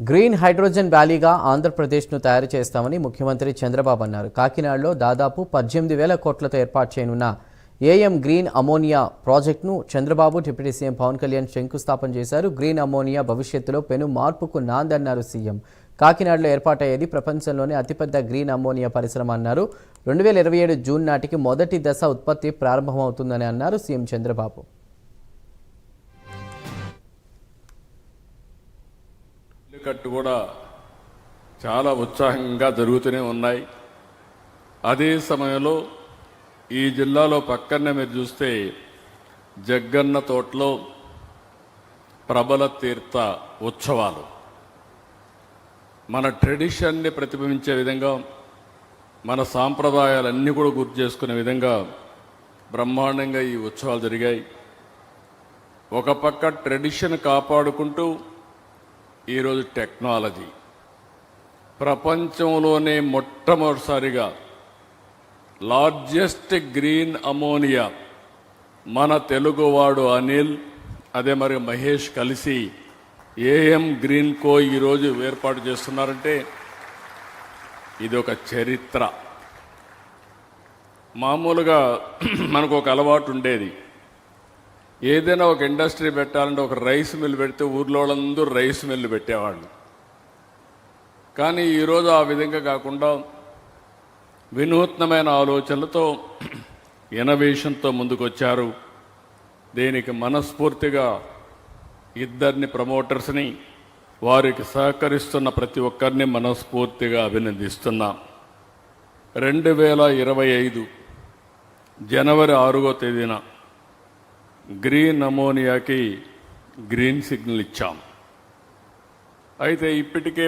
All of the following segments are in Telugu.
గ్రీన్ హైడ్రోజన్ వ్యాలీగా ఆంధ్రప్రదేశ్ను తయారు చేస్తామని ముఖ్యమంత్రి చంద్రబాబు అన్నారు. కాకినాడలో దాదాపు 18,000 కోట్లతో ఏర్పాటు చేయనున్న ఏఎం గ్రీన్ అమోనియా ప్రాజెక్టును చంద్రబాబు, డిప్యూటీ సీఎం పవన్ కళ్యాణ్ శంకుస్థాపన చేశారు. గ్రీన్ అమోనియా భవిష్యత్తులో పెను మార్పుకు నాందన్నారు సీఎం. కాకినాడలో ఏర్పాటయ్యేది ప్రపంచంలోనే అతిపెద్ద గ్రీన్ అమోనియా పరిశ్రమ అన్నారు. 2027 జూన్ నాటికి మొదటి దశ ఉత్పత్తి ప్రారంభమవుతుందని అన్నారు సీఎం చంద్రబాబు. కట్టు కూడా చాలా ఉత్సాహంగా జరుగుతూనే ఉన్నాయి. అదే సమయంలో ఈ జిల్లాలో పక్కనే మీరు చూస్తే జగ్గన్న తోటలో ప్రబల తీర్థ ఉత్సవాలు మన ట్రెడిషన్ని ప్రతిబింబించే విధంగా, మన సాంప్రదాయాలన్నీ కూడా గుర్తు చేసుకునే విధంగా బ్రహ్మాండంగా ఈ ఉత్సవాలు జరిగాయి. ఒక పక్క ట్రెడిషన్ కాపాడుకుంటూ ఈరోజు టెక్నాలజీ ప్రపంచంలోనే మొట్టమొదటిసారిగా లార్జెస్ట్ గ్రీన్ అమోనియా మన తెలుగువాడు అనిల్, అదే మరి మహేష్ కలిసి ఏఎం గ్రీన్ కో ఈరోజు ఏర్పాటు చేస్తున్నారంటే ఇది ఒక చరిత్ర. మామూలుగా మనకు ఒక అలవాటు ఉండేది, ఏదైనా ఒక ఇండస్ట్రీ పెట్టాలంటే ఒక రైస్ మిల్ పెడితే ఊర్లో వాళ్ళందరూ రైస్ మిల్లు పెట్టేవాళ్ళు. కానీ ఈరోజు ఆ విధంగా కాకుండా వినూత్నమైన ఆలోచనలతో, ఇన్నోవేషన్తో ముందుకు వచ్చారు. దీనికి మనస్ఫూర్తిగా ఇద్దరిని ప్రమోటర్స్ని, వారికి సహకరిస్తున్న ప్రతి ఒక్కరిని మనస్ఫూర్తిగా అభినందిస్తున్నాం. 2025 జనవరి 6వ తేదీన గ్రీన్ అమోనియాకి గ్రీన్ సిగ్నల్ ఇచ్చాం. అయితే ఇప్పటికే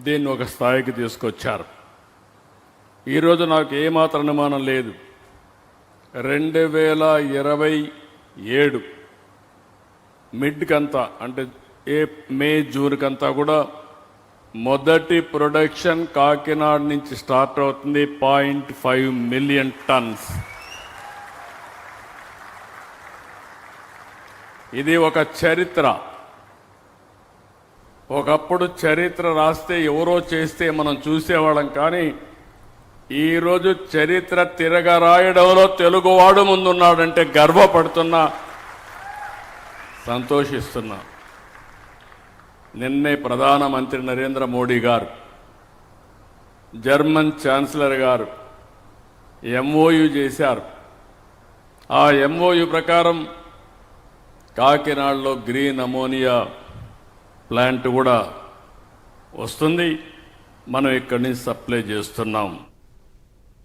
దీన్ని ఒక స్థాయికి తీసుకొచ్చారు. ఈరోజు నాకు ఏమాత్రం అనుమానం లేదు, 2027 మిడ్కంతా అంటే మే జూన్కంతా కూడా మొదటి ప్రొడక్షన్ కాకినాడ నుంచి స్టార్ట్ అవుతుంది. 0.5 మిలియన్ టన్స్. ఇది ఒక చరిత్ర. ఒకప్పుడు చరిత్ర రాస్తే ఎవరో చేస్తే మనం చూసేవాళ్ళం, కానీ ఈరోజు చరిత్ర తిరగరాయడంలో తెలుగువాడు ముందున్నాడంటే గర్వపడుతున్నా, సంతోషిస్తున్నా. నిన్నే ప్రధానమంత్రి నరేంద్ర మోడీ గారు, జర్మన్ ఛాన్సలర్ గారు ఎంఓయు చేశారు. ఆ ఎంఓయు ప్రకారం కాకినాడలో గ్రీన్ అమోనియా ప్లాంట్ కూడా వస్తుంది. మనం ఇక్కడి నుంచి సప్లై చేస్తున్నాం.